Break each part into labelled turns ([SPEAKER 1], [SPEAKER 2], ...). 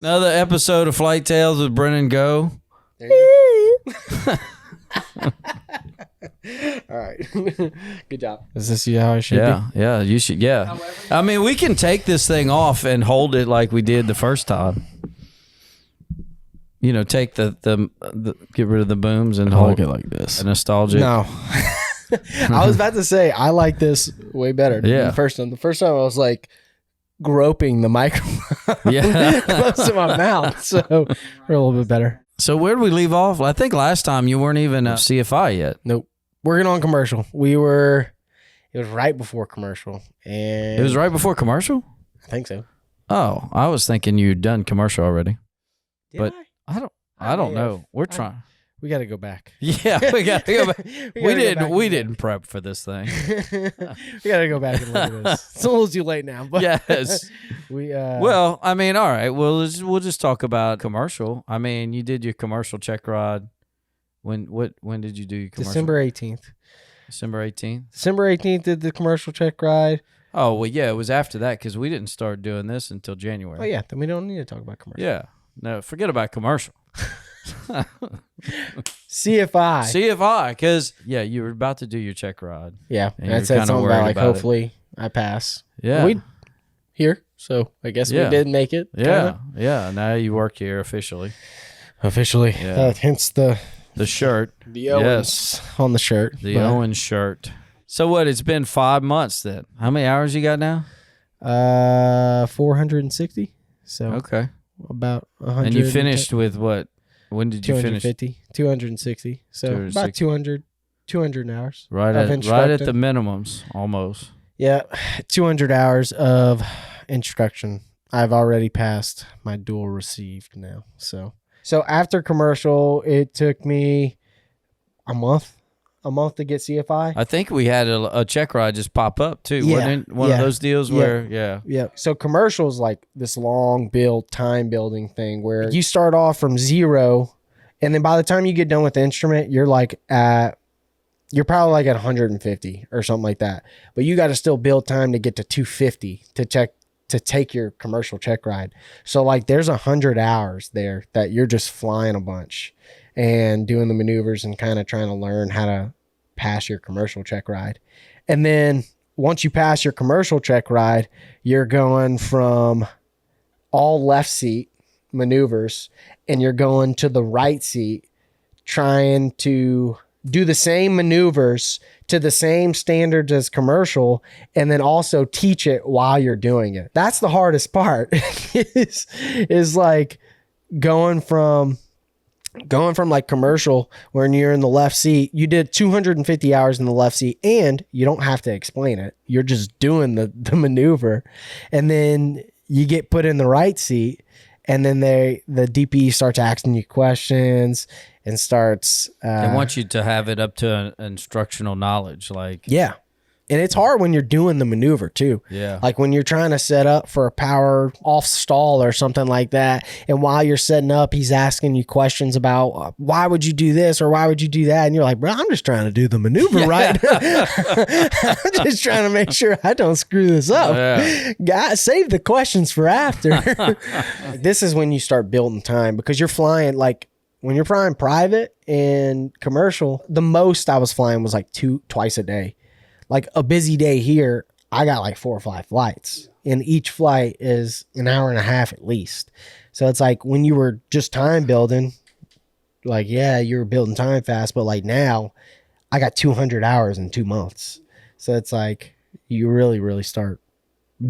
[SPEAKER 1] Another episode of Flight Tales with Brennan Go.
[SPEAKER 2] There you go. All right. Good job. Is this how I should be?
[SPEAKER 1] Yeah, you should. Yeah. I mean, we can take this thing off and hold it like we did the first time. You know, take the get rid of the booms and hold
[SPEAKER 2] it like this.
[SPEAKER 1] A nostalgic.
[SPEAKER 2] No. I was about to say I like this way better than the first time. The first time I was like groping the microphone close to my mouth, so we're a little bit better.
[SPEAKER 1] So where did we leave off? I think last time you weren't even a CFI yet.
[SPEAKER 2] Nope. Working on commercial. It was right before commercial. And
[SPEAKER 1] it was right before commercial?
[SPEAKER 2] I think so.
[SPEAKER 1] Oh, I was thinking you'd done commercial already.
[SPEAKER 2] Did
[SPEAKER 1] I don't know. We're trying.
[SPEAKER 2] We got to go back.
[SPEAKER 1] Yeah, we got to go back. we didn't prep for this thing.
[SPEAKER 2] We got to go back and look at this. It's a little too late now, but
[SPEAKER 1] yes.
[SPEAKER 2] Well,
[SPEAKER 1] I mean, all right. Well, we'll just talk about commercial. I mean, you did your commercial check rod. When did you do your commercial?
[SPEAKER 2] December 18th.
[SPEAKER 1] December 18th?
[SPEAKER 2] December 18th did the commercial check ride.
[SPEAKER 1] Oh, well, yeah, it was after that because we didn't start doing this until January.
[SPEAKER 2] Oh, yeah. Then we don't need to talk about commercial.
[SPEAKER 1] Yeah. No, forget about commercial.
[SPEAKER 2] CFI,
[SPEAKER 1] because you were about to do your check rod.
[SPEAKER 2] Yeah, and I said something about hopefully I pass.
[SPEAKER 1] Yeah,
[SPEAKER 2] we here, so I guess we did make it.
[SPEAKER 1] Yeah, yeah. Now you work here officially.
[SPEAKER 2] Yeah. Hence the
[SPEAKER 1] shirt,
[SPEAKER 2] the Owens on the shirt,
[SPEAKER 1] the Owens shirt. So what? It's been 5 months then. How many hours you got now?
[SPEAKER 2] 460. So
[SPEAKER 1] okay,
[SPEAKER 2] about 100.
[SPEAKER 1] And you finished with what? When did you finish?
[SPEAKER 2] 260. So 260. About 200 hours.
[SPEAKER 1] Right at the minimums, almost.
[SPEAKER 2] Yeah, 200 hours of instruction. I've already passed my dual received now. So after commercial, it took me a month to get CFI.
[SPEAKER 1] I think we had a check ride just pop up too. Wasn't it one of those deals where,
[SPEAKER 2] Yeah. So commercial is like this long time building thing where you start off from zero. And then by the time you get done with the instrument, you're you're probably like at 150 or something like that. But you got to still build time to get to 250 to take your commercial check ride. So like there's 100 hours there that you're just flying a bunch and doing the maneuvers and kind of trying to learn how to pass your commercial check ride. And then once you pass your commercial check ride, you're going from all left seat maneuvers and you're going to the right seat trying to do the same maneuvers to the same standards as commercial and then also teach it while you're doing it. That's the hardest part is like going from like commercial when you're in the left seat, you did 250 hours in the left seat and you don't have to explain it. You're just doing the maneuver. And then you get put in the right seat and then the DP starts asking you questions and starts...
[SPEAKER 1] they want you to have it up to instructional knowledge.
[SPEAKER 2] Yeah. And it's hard when you're doing the maneuver too.
[SPEAKER 1] Yeah.
[SPEAKER 2] Like when you're trying to set up for a power off stall or something like that. And while you're setting up, he's asking you questions about why would you do this or why would you do that? And you're like, bro, I'm just trying to do the maneuver right. I'm just trying to make sure I don't screw this up.
[SPEAKER 1] Yeah.
[SPEAKER 2] Guys, save the questions for after. This is when you start building time because you're flying when you're flying private and commercial, the most I was flying was like twice a day. Like a busy day here, I got like 4 or 5 flights and each flight is an hour and a half at least. So it's like when you were just time building, like, yeah, you were building time fast, but like now I got 200 hours in 2 months. So it's like you really, really start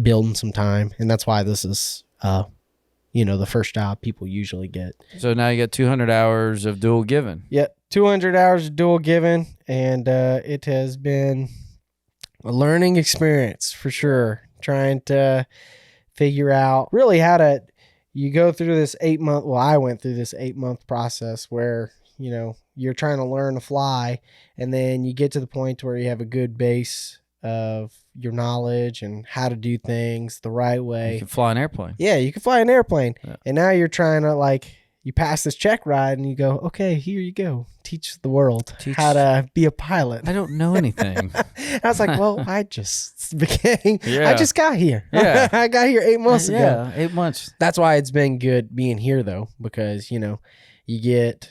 [SPEAKER 2] building some time. And that's why this is, the first job people usually get.
[SPEAKER 1] So now you got 200 hours of dual given.
[SPEAKER 2] Yeah, 200 hours of dual given. And it has been a learning experience for sure. Trying to figure out really you go through this 8-month, I went through this 8-month process where, you're trying to learn to fly and then you get to the point where you have a good base of your knowledge and how to do things the right way.
[SPEAKER 1] You can fly an airplane.
[SPEAKER 2] Yeah, you can fly an airplane. Yeah. And now you're trying to you pass this check ride and you go, okay, here you go. Teach the world
[SPEAKER 1] Teach-
[SPEAKER 2] how to be a pilot.
[SPEAKER 1] I don't know anything.
[SPEAKER 2] I was like, well, I just became,
[SPEAKER 1] Yeah.
[SPEAKER 2] I just got here.
[SPEAKER 1] Yeah.
[SPEAKER 2] I got here 8 months ago.
[SPEAKER 1] Yeah, 8 months.
[SPEAKER 2] That's why it's been good being here though, because, you know, you get,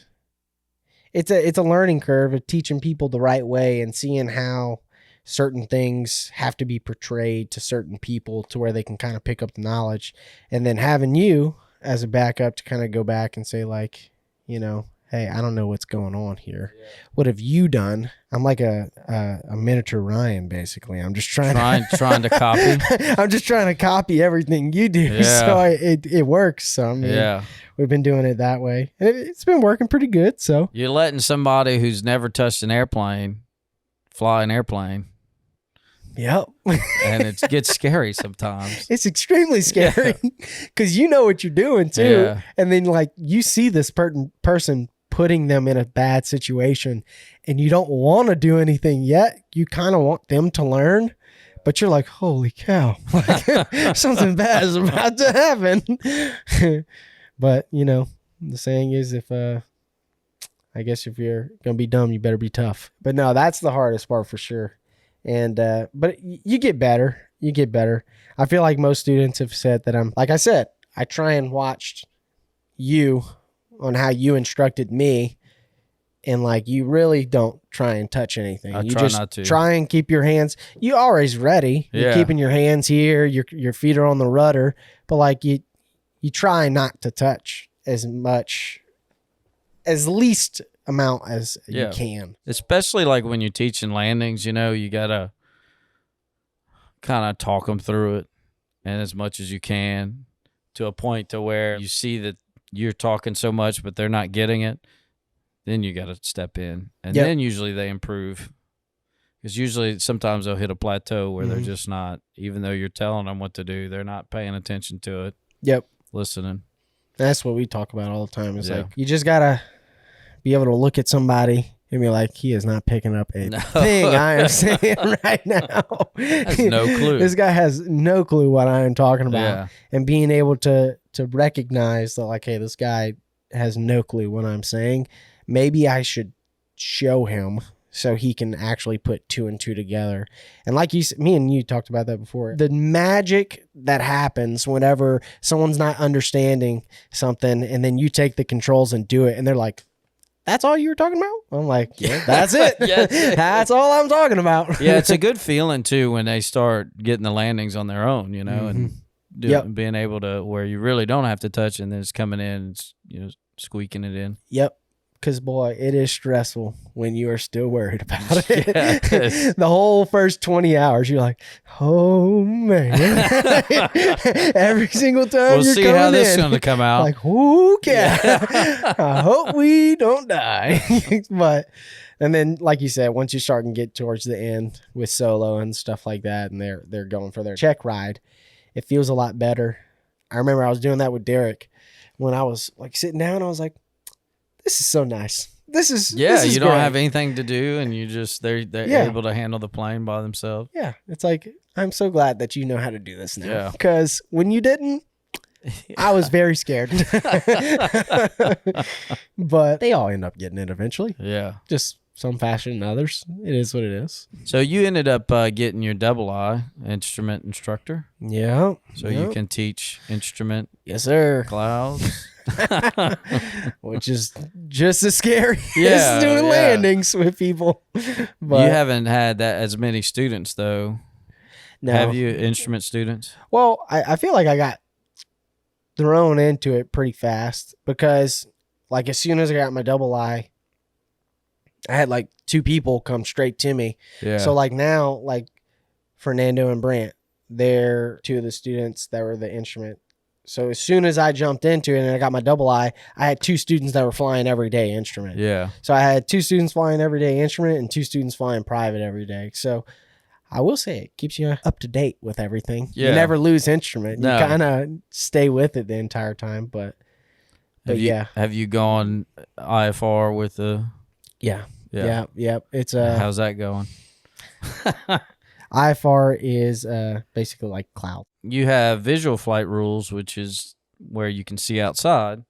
[SPEAKER 2] it's a learning curve of teaching people the right way and seeing how certain things have to be portrayed to certain people to where they can kind of pick up the knowledge, and then having you as a backup to kind of go back and say like, you know, hey, I don't know what's going on here. Yeah. What have you done? I'm like a miniature Ryan, basically. I'm just trying
[SPEAKER 1] to copy.
[SPEAKER 2] I'm just trying to copy everything you do. Yeah. So it works. So I mean, yeah, we've been doing it that way. And it's been working pretty good. So
[SPEAKER 1] you're letting somebody who's never touched an airplane fly an airplane.
[SPEAKER 2] Yep.
[SPEAKER 1] And it gets scary sometimes.
[SPEAKER 2] It's extremely scary because you know what you're doing too. Yeah. And then like you see this person putting them in a bad situation and you don't want to do anything yet. You kind of want them to learn, but you're like, holy cow, like, something bad is about to happen. But you know, the saying is I guess if you're going to be dumb, you better be tough. But no, that's the hardest part for sure. And but you get better. You get better. I feel like most students have said that like I said, I try and watched you on how you instructed me, and like you really don't try and touch anything. You
[SPEAKER 1] try
[SPEAKER 2] just
[SPEAKER 1] not to.
[SPEAKER 2] Try and keep your hands. You're always ready. You're keeping your hands here. Your feet are on the rudder, but like you try not to touch as much, as least amount as you can.
[SPEAKER 1] Especially like when you're teaching landings, you know, you gotta kind of talk them through it, and as much as you can, to a point to where you see that you're talking so much but they're not getting it. Then you gotta step in, and then usually they improve, because usually sometimes they'll hit a plateau where they're just not, even though you're telling them what to do, they're not paying attention to it. Listening.
[SPEAKER 2] That's what we talk about all the time. Is like you just gotta be able to look at somebody and be like, he is not picking up a thing I am saying right now.
[SPEAKER 1] Has no clue.
[SPEAKER 2] This guy has no clue what I am talking about. Yeah. And being able to recognize that, like, hey, this guy has no clue what I'm saying. Maybe I should show him so he can actually put 2 and 2 together. And like you, me and you talked about that before. The magic that happens whenever someone's not understanding something, and then you take the controls and do it, and they're like, that's all you were talking about? I'm like, yeah, that's it. That's all I'm talking about.
[SPEAKER 1] Yeah, it's a good feeling too when they start getting the landings on their own, you know, and being able to, where you really don't have to touch, and then it's coming in, it's, you know, squeaking it in.
[SPEAKER 2] Yep. Because, boy, it is stressful when you are still worried about it. Yes. The whole first 20 hours, you're like, oh, man. Every single time
[SPEAKER 1] we'll
[SPEAKER 2] you're
[SPEAKER 1] see
[SPEAKER 2] coming
[SPEAKER 1] how this is
[SPEAKER 2] in,
[SPEAKER 1] going to come out.
[SPEAKER 2] like, okay. I hope we don't die. But, and then, like you said, once you start and get towards the end with solo and stuff like that, and they're going for their check ride, it feels a lot better. I remember I was doing that with Derek when I was, like, sitting down. I was like, this is so nice. This is
[SPEAKER 1] you don't
[SPEAKER 2] great.
[SPEAKER 1] have anything to do, and you just they're able to handle the plane by themselves.
[SPEAKER 2] Yeah, it's like, I'm so glad that you know how to do this now. Yeah, because when you didn't, I was very scared. But they all end up getting it eventually.
[SPEAKER 1] Yeah,
[SPEAKER 2] just some fashion and others. It is what it is.
[SPEAKER 1] So you ended up getting your II instrument instructor.
[SPEAKER 2] Yeah.
[SPEAKER 1] So you can teach instrument.
[SPEAKER 2] Yes, sir.
[SPEAKER 1] Clouds.
[SPEAKER 2] Which is just as scary as doing landings with people. But
[SPEAKER 1] you haven't had that as many students though. No. Have you, instrument students?
[SPEAKER 2] Well, I feel like I got thrown into it pretty fast, because like as soon as I got my II, I had like 2 people come straight to me. Yeah. So like now, like Fernando and Brant, they're 2 of the students that were the instrument. So as soon as I jumped into it and I got my II, I had 2 students that were flying everyday instrument.
[SPEAKER 1] Yeah.
[SPEAKER 2] So I had 2 students flying everyday instrument and 2 students flying private every day. So I will say it keeps you up to date with everything. Yeah. You never lose instrument. No. You kind of stay with it the entire time. But
[SPEAKER 1] have you gone IFR with the?
[SPEAKER 2] Yeah. It's
[SPEAKER 1] how's that going?
[SPEAKER 2] IFR is basically like cloud.
[SPEAKER 1] You have visual flight rules, which is where you can see outside,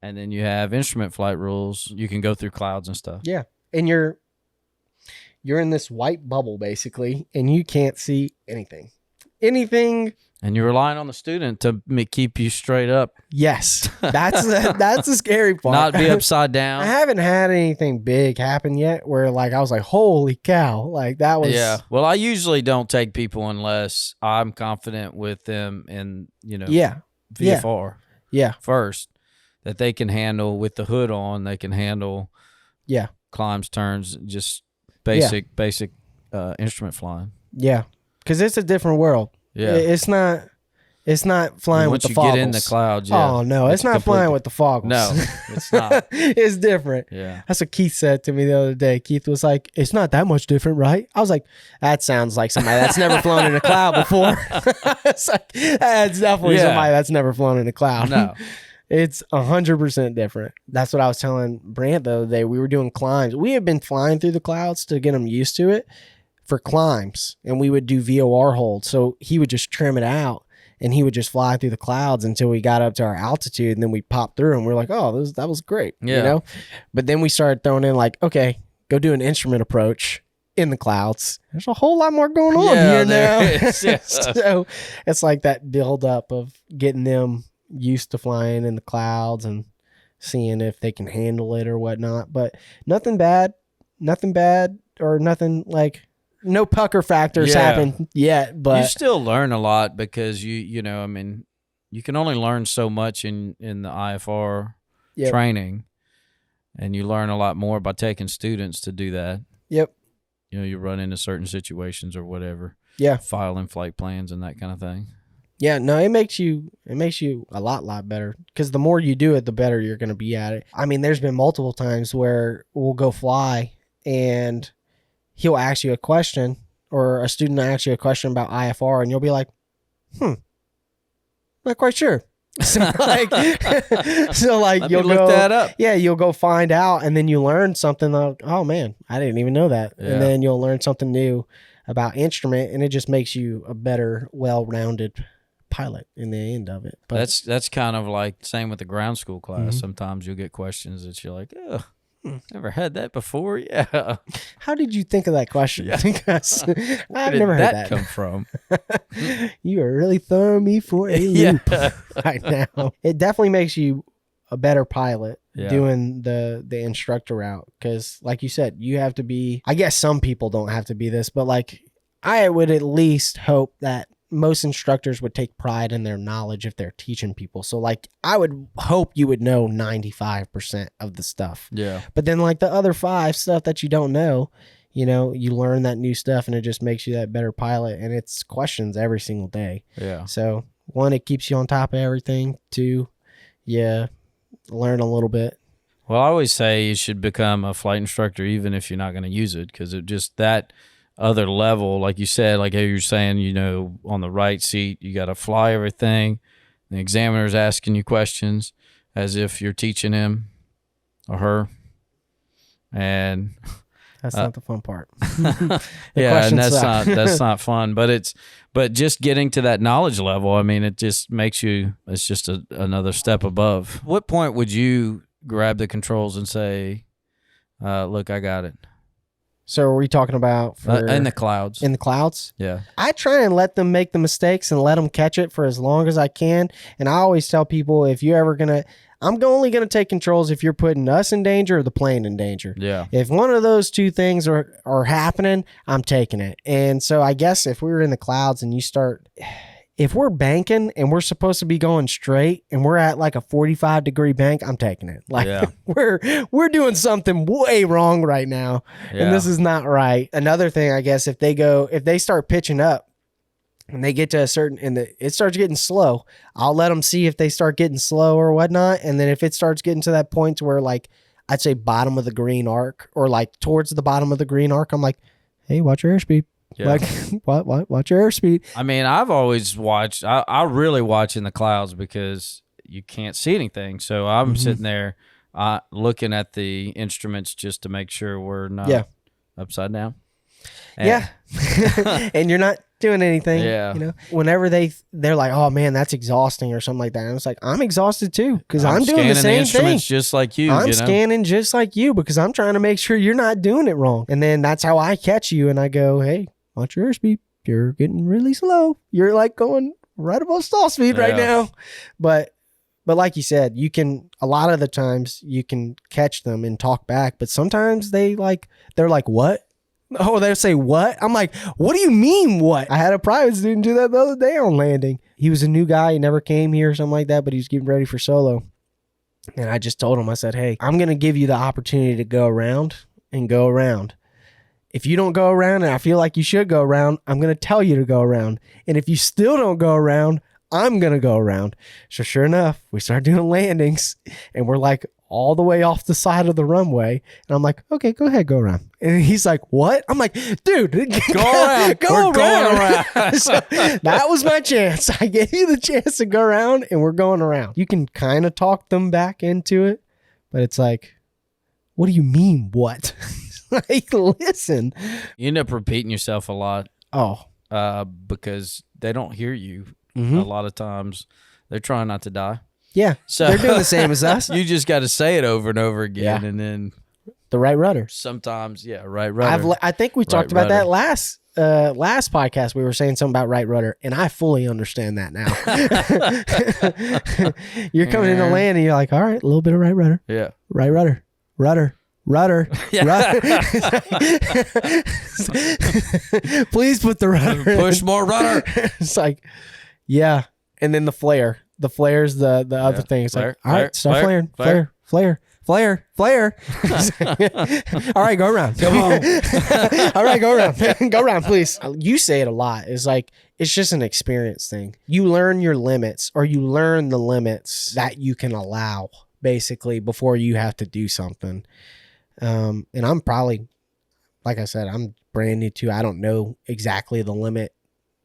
[SPEAKER 1] And then you have instrument flight rules. You can go through clouds and stuff.
[SPEAKER 2] Yeah. And you're in this white bubble basically, and you can't see anything.
[SPEAKER 1] And you're relying on the student to keep you straight up.
[SPEAKER 2] Yes. That's the scary part.
[SPEAKER 1] Not be upside down.
[SPEAKER 2] I haven't had anything big happen yet where like I was like, holy cow. Like that was.
[SPEAKER 1] Yeah. Well, I usually don't take people unless I'm confident with them in, VFR.
[SPEAKER 2] Yeah.
[SPEAKER 1] First, that they can handle with the hood on, they can handle climbs, turns, just basic instrument flying.
[SPEAKER 2] Yeah. Because it's a different world. Yeah. It's not flying with the foggles. Once you get in the
[SPEAKER 1] clouds,
[SPEAKER 2] Oh, no. It's not flying with the foggles.
[SPEAKER 1] No, it's not.
[SPEAKER 2] It's different.
[SPEAKER 1] Yeah.
[SPEAKER 2] That's what Keith said to me the other day. Keith was like, it's not that much different, right? I was like, that sounds like somebody that's never flown in a cloud before. It's like, that's definitely somebody that's never flown in a cloud.
[SPEAKER 1] No.
[SPEAKER 2] It's 100% different. That's what I was telling Brant the other day. We were doing climbs. We had been flying through the clouds to get him used to it for climbs, and we would do VOR holds. So he would just trim it out, and he would just fly through the clouds until we got up to our altitude, and then we'd pop through, and we're like, oh, that was great.
[SPEAKER 1] Yeah.
[SPEAKER 2] But then we started throwing in like, okay, go do an instrument approach in the clouds. There's a whole lot more going on here now. So it's like that build up of getting them used to flying in the clouds and seeing if they can handle it or whatnot. But nothing bad or nothing like no pucker factors happen yet. But
[SPEAKER 1] you still learn a lot because you can only learn so much in the IFR training, and you learn a lot more by taking students to do that.
[SPEAKER 2] Yep.
[SPEAKER 1] You run into certain situations or whatever.
[SPEAKER 2] Yeah.
[SPEAKER 1] Filing flight plans and that kind of thing.
[SPEAKER 2] Yeah, no, it makes you a lot better because the more you do it, the better you're going to be at it. I mean, there's been multiple times where we'll go fly and he'll ask you a question, or a student will ask you a question about IFR, and you'll be like, not quite sure. So like you'll
[SPEAKER 1] look that up.
[SPEAKER 2] Yeah, you'll go find out, and then you learn something like, oh man, I didn't even know that. Yeah. And then you'll learn something new about instrument, and it just makes you a better, well-rounded pilot in the end of it. But
[SPEAKER 1] that's kind of like same with the ground school class. Sometimes you'll get questions that you're like, oh, never had that before. Yeah.
[SPEAKER 2] How did you think of that question?
[SPEAKER 1] Yeah.
[SPEAKER 2] Because I've never heard that
[SPEAKER 1] come from.
[SPEAKER 2] You are really throwing me for a loop right now. It definitely makes you a better pilot doing the instructor route, because like you said, you have to be, I guess some people don't have to be this, but like I would at least hope that most instructors would take pride in their knowledge if they're teaching people. So like I would hope you would know 95% of the stuff.
[SPEAKER 1] Yeah.
[SPEAKER 2] But then like the other 5 stuff that you don't know, you learn that new stuff, and it just makes you that better pilot, and it's questions every single day.
[SPEAKER 1] Yeah.
[SPEAKER 2] So 1, it keeps you on top of everything. 2, learn a little bit.
[SPEAKER 1] Well, I always say you should become a flight instructor even if you're not going to use it, because it just that other level, like you said, like you're saying, on the right seat, you got to fly everything. The examiner's asking you questions as if you're teaching him or her. And
[SPEAKER 2] that's not the fun part.
[SPEAKER 1] Yeah, and that's not fun. But just getting to that knowledge level, I mean, it just makes you, it's just another step above. What point would you grab the controls and say, look, I got it?
[SPEAKER 2] So are we talking about
[SPEAKER 1] in the clouds?
[SPEAKER 2] In the clouds?
[SPEAKER 1] Yeah.
[SPEAKER 2] I try and let them make the mistakes and let them catch it for as long as I can. And I always tell people, if you're ever I'm only going to take controls if you're putting us in danger or the plane in danger.
[SPEAKER 1] Yeah.
[SPEAKER 2] If one of those 2 things are happening, I'm taking it. And so I guess if we were in the clouds and if we're banking and we're supposed to be going straight and we're at like a 45-degree bank, I'm taking it. Like we're doing something way wrong right now, and this is not right. Another thing, I guess, if they start pitching up and they get to a certain, and it starts getting slow, I'll let them see if they start getting slow or whatnot. And then if it starts getting to that point where like, I'd say bottom of the green arc or like towards the bottom of the green arc, I'm like, hey, watch your airspeed. Yeah. Like, watch your airspeed.
[SPEAKER 1] I mean, I've always watched, I really watch in the clouds because you can't see anything. So I'm sitting there looking at the instruments just to make sure we're not upside down.
[SPEAKER 2] Yeah. And you're not doing anything.
[SPEAKER 1] Yeah.
[SPEAKER 2] You know, whenever they're like, oh man, that's exhausting or something like that. And it's like, I'm exhausted too because I'm doing the same thing.
[SPEAKER 1] Just like you.
[SPEAKER 2] I'm scanning just like you because I'm trying to make sure you're not doing it wrong. And then that's how I catch you. And I go, hey, watch your airspeed. You're getting really slow. You're like going right above stall speed right now. But like you said, you can, a lot of the times you can catch them and talk back. But sometimes they're like, what? Oh, they'll say what? I'm like, what do you mean what? I had a private student do that the other day on landing. He was a new guy. He never came here or something like that, but he was getting ready for solo. And I just told him, I said, hey, I'm going to give you the opportunity to go around and go around. If you don't go around and I feel like you should go around, I'm going to tell you to go around. And if you still don't go around, I'm going to go around. So sure enough, we start doing landings and we're like all the way off the side of the runway. And I'm like, okay, go ahead, go around. And he's like, what? I'm like, dude, go around. Go around. So that was my chance. I gave you the chance to go around and we're going around. You can kind of talk them back into it, but it's like, what do you mean what? Like, listen.
[SPEAKER 1] You end up repeating yourself a lot.
[SPEAKER 2] Oh.
[SPEAKER 1] Because they don't hear you a lot of times. They're trying not to die.
[SPEAKER 2] Yeah.
[SPEAKER 1] So
[SPEAKER 2] they're doing the same as us.
[SPEAKER 1] You just got to say it over and over again. And then
[SPEAKER 2] the right rudder.
[SPEAKER 1] Sometimes, right rudder.
[SPEAKER 2] I think we talked about that last podcast. We were saying something about right rudder, and I fully understand that now. You're coming into land, and you're like, all right, a little bit of right rudder.
[SPEAKER 1] Yeah.
[SPEAKER 2] Right rudder. Rudder. Please put the rudder.
[SPEAKER 1] Push more rudder.
[SPEAKER 2] It's like, yeah. And then the flare. The flare's the other thing. It's like, all right, stop flaring. Flare. All right, go around. Come on. All right, go around. Go around, please. You say it a lot. It's like, it's just an experience thing. You learn your limits, or you learn the limits that you can allow, basically, before you have to do something. And I'm probably, like I said, I'm brand new too. I don't know exactly the limit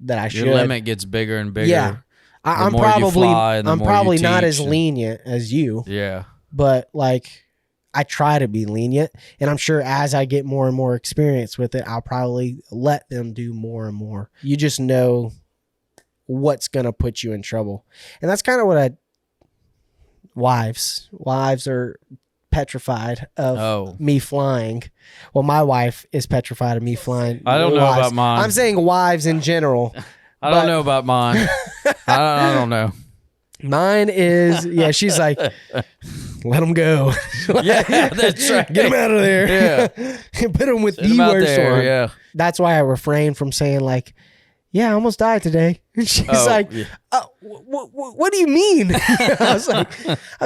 [SPEAKER 2] that I should.
[SPEAKER 1] Your limit gets bigger and bigger.
[SPEAKER 2] Yeah. I'm probably not as lenient as you.
[SPEAKER 1] Yeah.
[SPEAKER 2] But like, I try to be lenient, and I'm sure as I get more and more experience with it, I'll probably let them do more and more. You just know what's going to put you in trouble. And that's kind of what wives are petrified of me flying. Well, my wife is petrified of me flying.
[SPEAKER 1] I don't know about mine.
[SPEAKER 2] I'm saying wives in general.
[SPEAKER 1] I don't know about mine. I don't know.
[SPEAKER 2] Mine is, she's like, let them go.
[SPEAKER 1] Yeah, that's right.
[SPEAKER 2] Get them out of there. Yeah. Put them with the worst one.
[SPEAKER 1] Yeah.
[SPEAKER 2] That's why I refrain from saying like, yeah, I almost died today. And she's like, what do you mean? I was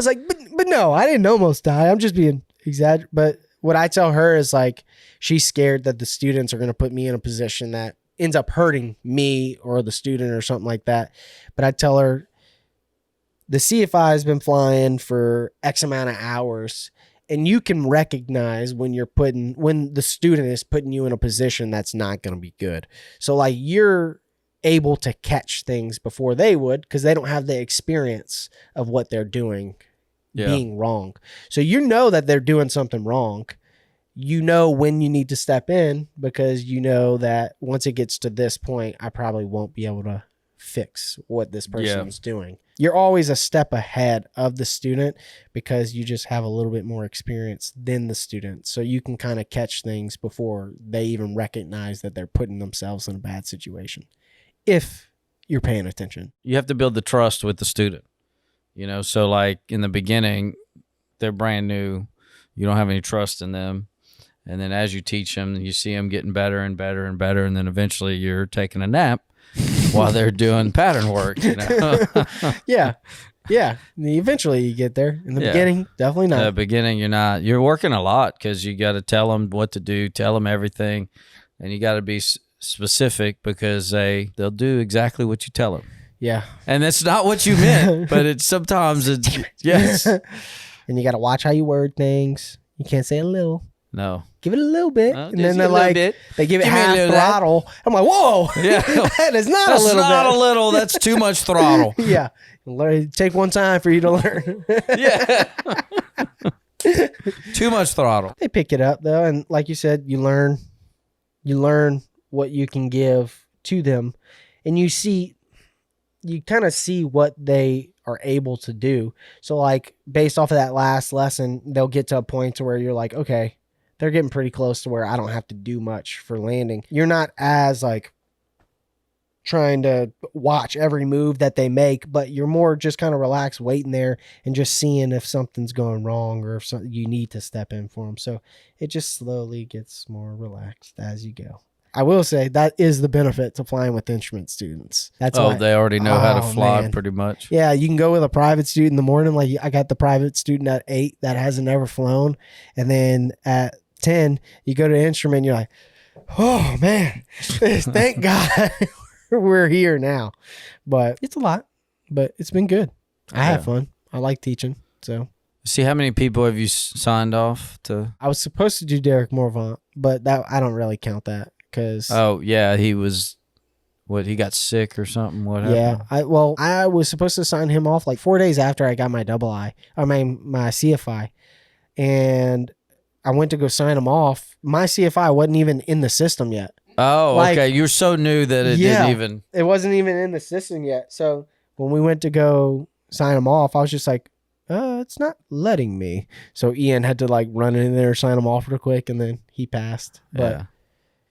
[SPEAKER 2] like, but no, I didn't almost die. I'm just being exaggerated. But what I tell her is like, she's scared that the students are going to put me in a position that ends up hurting me or the student or something like that. But I tell her, the CFI has been flying for X amount of hours, and you can recognize when the student is putting you in a position that's not going to be good. So like, you're able to catch things before they would, because they don't have the experience of what they're doing being wrong. So you know that they're doing something wrong. You know when you need to step in, because you know that once it gets to this point, I probably won't be able to fix what this person's doing. You're always a step ahead of the student because you just have a little bit more experience than the student. So you can kind of catch things before they even recognize that they're putting themselves in a bad situation, if you're paying attention.
[SPEAKER 1] You have to build the trust with the student, so like in the beginning, they're brand new. You don't have any trust in them. And then as you teach them, you see them getting better and better and better. And then eventually you're taking a nap while they're doing pattern work,
[SPEAKER 2] Yeah. Eventually you get there. In the beginning, definitely not.
[SPEAKER 1] In the beginning, you're not. You're working a lot because you got to tell them what to do, tell them everything. And you got to be specific because they'll do exactly what you tell them.
[SPEAKER 2] Yeah.
[SPEAKER 1] And that's not what you meant, but sometimes it's, yes.
[SPEAKER 2] And you got to watch how you word things. You can't say a little.
[SPEAKER 1] No.
[SPEAKER 2] Give it a little bit. And then they're like, they give it half throttle. I'm like, whoa. Yeah. That is not a little bit. That's not a little.
[SPEAKER 1] That's too much throttle.
[SPEAKER 2] Yeah. Take one time for you to learn.
[SPEAKER 1] Yeah. Too much throttle.
[SPEAKER 2] They pick it up though. And like you said, you learn what you can give to them, and you kind of see what they are able to do. So like based off of that last lesson, they'll get to a point to where you're like, okay, they're getting pretty close to where I don't have to do much for landing. You're not as like trying to watch every move that they make, but you're more just kind of relaxed, waiting there and just seeing if something's going wrong or if you need to step in for them. So it just slowly gets more relaxed as you go. I will say that is the benefit to flying with instrument students. That's why,
[SPEAKER 1] they already know how to fly pretty much.
[SPEAKER 2] Yeah, you can go with a private student in the morning. Like I got the private student at 8 that hasn't ever flown, and then at 10 you go to instrument and you're like, oh man, thank God we're here now. But it's a lot, but it's been good. I have fun. I like teaching. So
[SPEAKER 1] see, how many people have you signed off to?
[SPEAKER 2] I was supposed to do Derek Morvant, but that I don't really count that because
[SPEAKER 1] he was he got sick or something. What happened?
[SPEAKER 2] Yeah, I was supposed to sign him off like 4 days after I got my my CFI, and I went to go sign him off. My CFI wasn't even in the system yet.
[SPEAKER 1] Oh, okay. You're so new that it didn't even.
[SPEAKER 2] It wasn't even in the system yet. So when we went to go sign him off, I was just like, it's not letting me. So Ian had to like run in there, sign him off real quick, and then he passed. But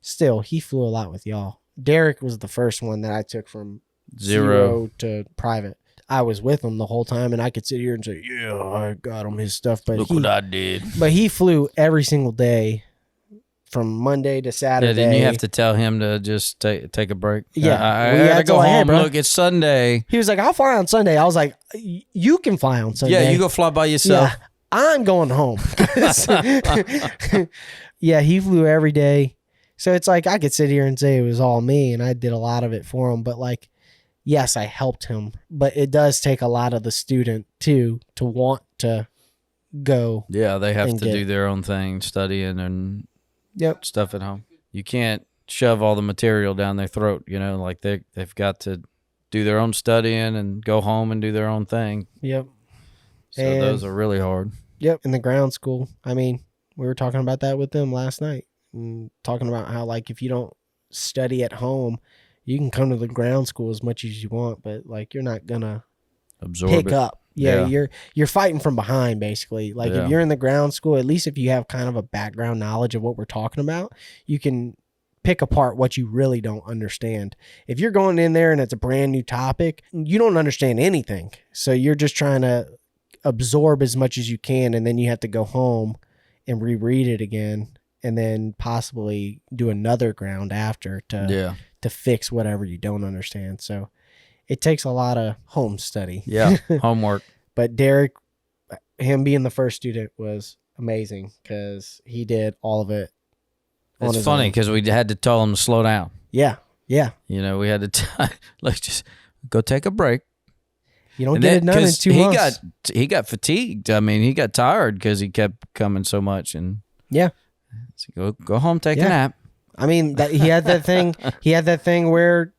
[SPEAKER 2] still, he flew a lot with y'all. Derek was the first one that I took from zero to private. I was with him the whole time, and I could sit here and say, yeah, I got him his stuff. But
[SPEAKER 1] look what I did.
[SPEAKER 2] But he flew every single day from Monday to Saturday.
[SPEAKER 1] Yeah, didn't you have to tell him to just take a break?
[SPEAKER 2] Yeah.
[SPEAKER 1] I gotta go home. Hey, look, it's Sunday.
[SPEAKER 2] He was like, I'll fly on Sunday. I was like, you can fly on Sunday.
[SPEAKER 1] Yeah, you go fly by yourself.
[SPEAKER 2] Yeah, I'm going home. Yeah, he flew every day. So it's like I could sit here and say it was all me, and I did a lot of it for him. But like, yes, I helped him. But it does take a lot of the student, too, to want to go.
[SPEAKER 1] Yeah, they have to do their own thing, studying and stuff at home. You can't shove all the material down their throat, like they've got to do their own studying and go home and do their own thing.
[SPEAKER 2] Yep.
[SPEAKER 1] So those are really hard.
[SPEAKER 2] Yep. In the ground school. I mean, we were talking about that with them last night. Talking about how like if you don't study at home, you can come to the ground school as much as you want, but like you're not gonna pick up. Yeah, you're fighting from behind basically. Like if you're in the ground school, at least if you have kind of a background knowledge of what we're talking about, you can pick apart what you really don't understand. If you're going in there and it's a brand new topic, you don't understand anything. So you're just trying to absorb as much as you can, and then you have to go home and reread it again, and then possibly do another ground after to fix whatever you don't understand. So it takes a lot of home study.
[SPEAKER 1] Yeah, homework.
[SPEAKER 2] But Derek, him being the first student was amazing because he did all of it.
[SPEAKER 1] It's funny because we had to tell him to slow down.
[SPEAKER 2] Yeah, yeah.
[SPEAKER 1] We had to let's just go take a break.
[SPEAKER 2] You don't get it done in 2 months.
[SPEAKER 1] He got fatigued. I mean, he got tired because he kept coming so much, and so go home, take a nap.
[SPEAKER 2] I mean, he had that thing. He had that thing where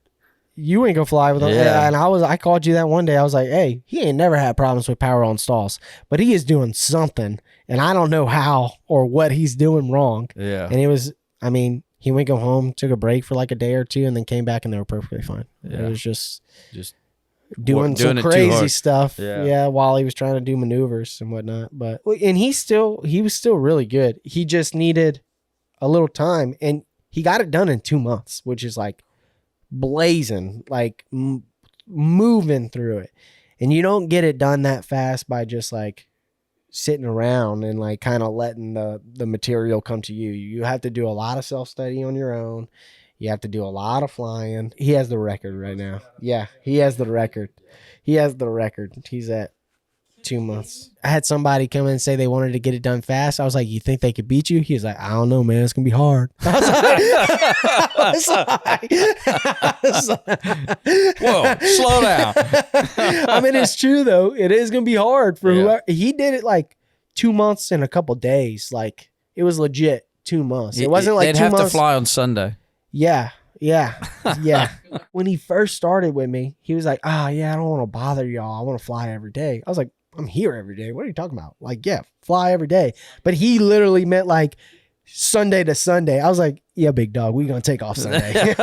[SPEAKER 2] you ain't gonna fly with him. Yeah. And I called you that one day. I was like, hey, he ain't never had problems with power on stalls, but he is doing something, and I don't know how or what he's doing wrong.
[SPEAKER 1] Yeah.
[SPEAKER 2] And it was, I mean, he went go home, took a break for like a day or two, and then came back, and they were perfectly fine. Yeah. It was just doing some crazy stuff. Yeah. While he was trying to do maneuvers and whatnot. But and he was still really good. He just needed a little time, and he got it done in 2 months, which is like blazing, like moving through it. And you don't get it done that fast by just like sitting around and like kind of letting the material come to you. You have to do a lot of self-study on your own. You have to do a lot of flying. He has the record right now. Yeah, he has the record. He's at 2 months. I had somebody come in and say they wanted to get it done fast. I was like, you think they could beat you? He was like, I don't know, man. It's going to be hard. I was like,
[SPEAKER 1] whoa, slow down.
[SPEAKER 2] I mean, it's true, though. It is going to be hard for whoever. He did it like 2 months and a couple days. Like, it was legit 2 months. It wasn't like 2 months.
[SPEAKER 1] They'd have to fly on Sunday.
[SPEAKER 2] Yeah. When he first started with me, he was like, I don't want to bother y'all. I want to fly every day. I was like, I'm here every day. What are you talking about? Like, yeah, fly every day. But he literally meant like Sunday to Sunday. I was like, yeah, big dog, we gonna take off Sunday.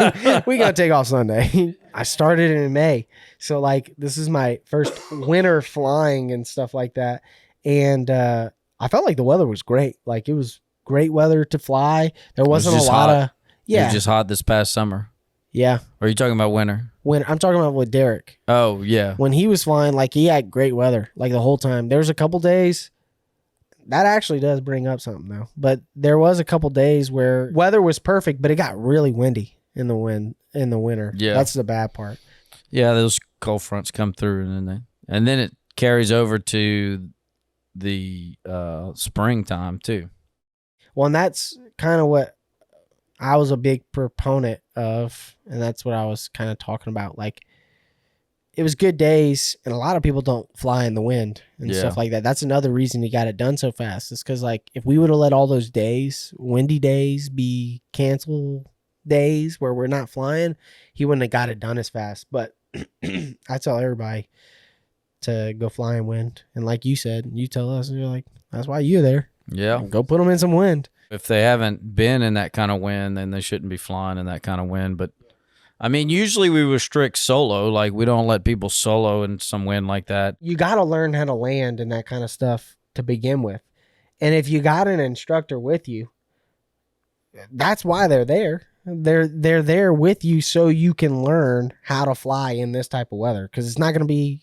[SPEAKER 2] We gonna take off Sunday. I started in May. So like this is my first winter flying and stuff like that. And I felt like the weather was great. Like it was great weather to fly. There wasn't a lot of
[SPEAKER 1] It was just hot this past summer.
[SPEAKER 2] Yeah.
[SPEAKER 1] Or are you talking about winter?
[SPEAKER 2] When I'm talking about with Derek.
[SPEAKER 1] Oh, yeah.
[SPEAKER 2] When he was flying, like he had great weather, like the whole time. There's a couple days that actually does bring up something though. But there was a couple days where weather was perfect, but it got really windy in the winter.
[SPEAKER 1] Yeah.
[SPEAKER 2] That's the bad part.
[SPEAKER 1] Yeah, those cold fronts come through and then it carries over to the springtime too.
[SPEAKER 2] Well, and that's kind of what I was a big proponent of, and that's what I was kind of talking about. Like, it was good days, and a lot of people don't fly in the wind and stuff like that. That's another reason he got it done so fast. Is because, like, if we would have let all those days, windy days, be cancel days where we're not flying, he wouldn't have got it done as fast. But I tell everybody to go fly in wind. And like you said, you tell us, and you're like, that's why you're there.
[SPEAKER 1] Yeah.
[SPEAKER 2] Go put them in some wind.
[SPEAKER 1] If they haven't been in that kind of wind, then they shouldn't be flying in that kind of wind. But I mean, usually we restrict solo. Like, we don't let people solo in some wind like that.
[SPEAKER 2] You got to learn how to land and that kind of stuff to begin with. And if you got an instructor with you, that's why they're there. They're there with you so you can learn how to fly in this type of weather, because it's not going to be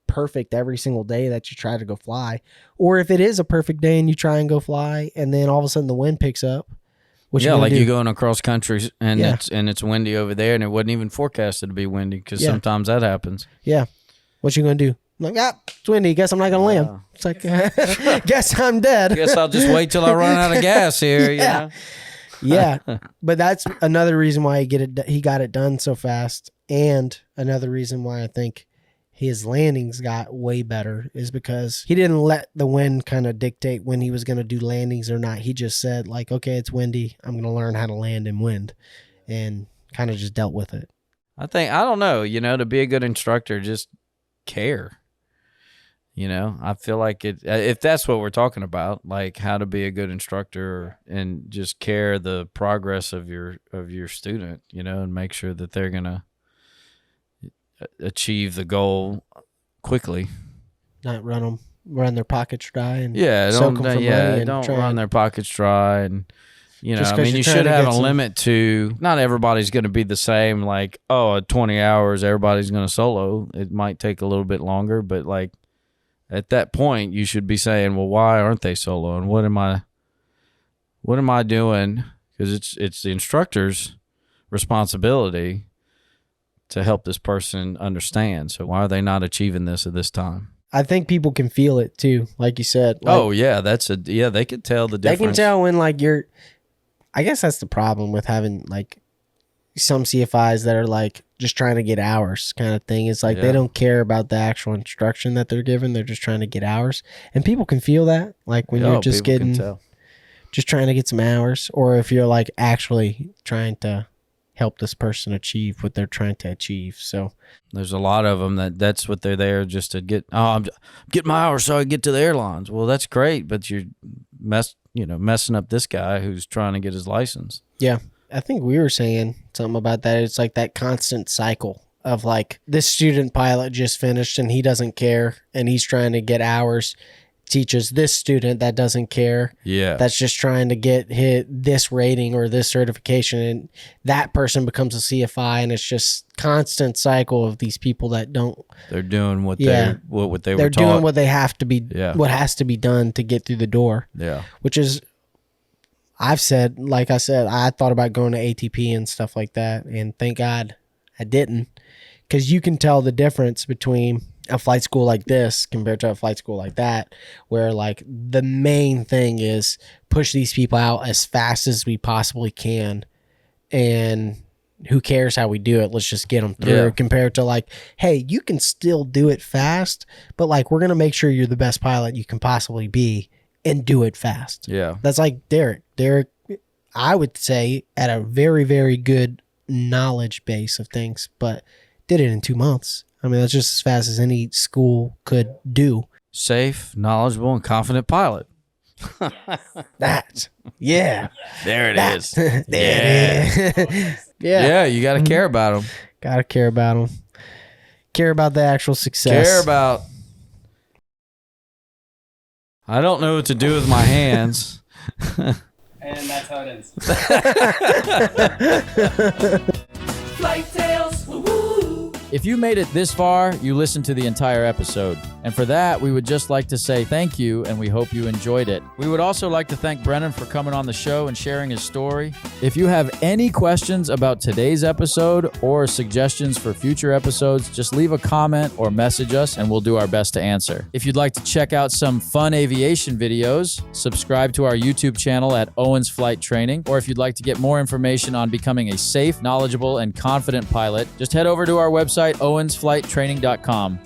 [SPEAKER 2] perfect every single day that you try to go fly. Or if it is a perfect day and you try and go fly and then all of a sudden the wind picks up.
[SPEAKER 1] You're going across country and it's windy over there, and it wasn't even forecasted to be windy, because sometimes that happens.
[SPEAKER 2] Yeah. What you going to do? I'm like, it's windy. Guess I'm not going to land. It's like, guess I'm dead.
[SPEAKER 1] Guess I'll just wait till I run out of gas here. You know?
[SPEAKER 2] Yeah. But that's another reason why he got it done so fast. And another reason why I think his landings got way better is because he didn't let the wind kind of dictate when he was going to do landings or not. He just said, like, okay, it's windy. I'm going to learn how to land in wind, and kind of just dealt with it.
[SPEAKER 1] I don't know, to be a good instructor, just care. I feel like if that's what we're talking about, like how to be a good instructor and just care the progress of your student, and make sure that they're going to achieve the goal quickly.
[SPEAKER 2] Not run their pockets dry and
[SPEAKER 1] don't run their pockets dry, and you should have a limit to. Not everybody's going to be the same. Like, at 20 hours, everybody's going to solo. It might take a little bit longer, but like at that point, you should be saying, well, why aren't they soloing? What am I doing? Because it's the instructor's responsibility to help this person understand. So why are they not achieving this at this time?
[SPEAKER 2] I think people can feel it too, like you said. Like,
[SPEAKER 1] they can tell the difference.
[SPEAKER 2] They can tell when I guess that's the problem with having like some CFIs that are like just trying to get hours kind of thing. It's like they don't care about the actual instruction that they're given. They're just trying to get hours. And people can feel that, like when you're just trying to get some hours, or if you're like actually trying to help this person achieve what they're trying to achieve. So
[SPEAKER 1] there's a lot of them that's what they're there just to get. I'm getting my hours so I can get to the airlines. Well, that's great, but you're messing up this guy who's trying to get his license.
[SPEAKER 2] Yeah, I think we were saying something about that. It's like that constant cycle of like this student pilot just finished and he doesn't care, and he's trying to get hours. Teaches this student that doesn't care.
[SPEAKER 1] Yeah.
[SPEAKER 2] That's just trying to get this rating or this certification, and that person becomes a CFI, and it's just constant cycle of these people that don't. They're
[SPEAKER 1] doing what they were taught.
[SPEAKER 2] They're doing what they have to be. Yeah. What has to be done to get through the door.
[SPEAKER 1] Yeah.
[SPEAKER 2] Which is, I thought about going to ATP and stuff like that, and thank God I didn't, because you can tell the difference between a flight school like this compared to a flight school like that, where like the main thing is push these people out as fast as we possibly can, and who cares how we do it, let's just get them through. Compared to like, hey, you can still do it fast, but like we're gonna make sure you're the best pilot you can possibly be and do it fast. That's like Derek, I would say, at a very, very good knowledge base of things, but did it in 2 months. I mean, that's just as fast as any school could do.
[SPEAKER 1] Safe, knowledgeable, and confident pilot.
[SPEAKER 2] That. Yeah.
[SPEAKER 1] There it is.
[SPEAKER 2] There it is.
[SPEAKER 1] Yeah, you got to care about them.
[SPEAKER 2] Got to care about them. Care about the actual success.
[SPEAKER 1] Care about. I don't know what to do with my hands.
[SPEAKER 3] And that's how it ends.
[SPEAKER 4] Flight Tales, woo-woo.
[SPEAKER 5] If you made it this far, you listened to the entire episode. And for that, we would just like to say thank you, and we hope you enjoyed it. We would also like to thank Brennan for coming on the show and sharing his story. If you have any questions about today's episode or suggestions for future episodes, just leave a comment or message us, and we'll do our best to answer. If you'd like to check out some fun aviation videos, subscribe to our YouTube channel at Owens Flight Training. Or if you'd like to get more information on becoming a safe, knowledgeable, and confident pilot, just head over to our website, owensflighttraining.com.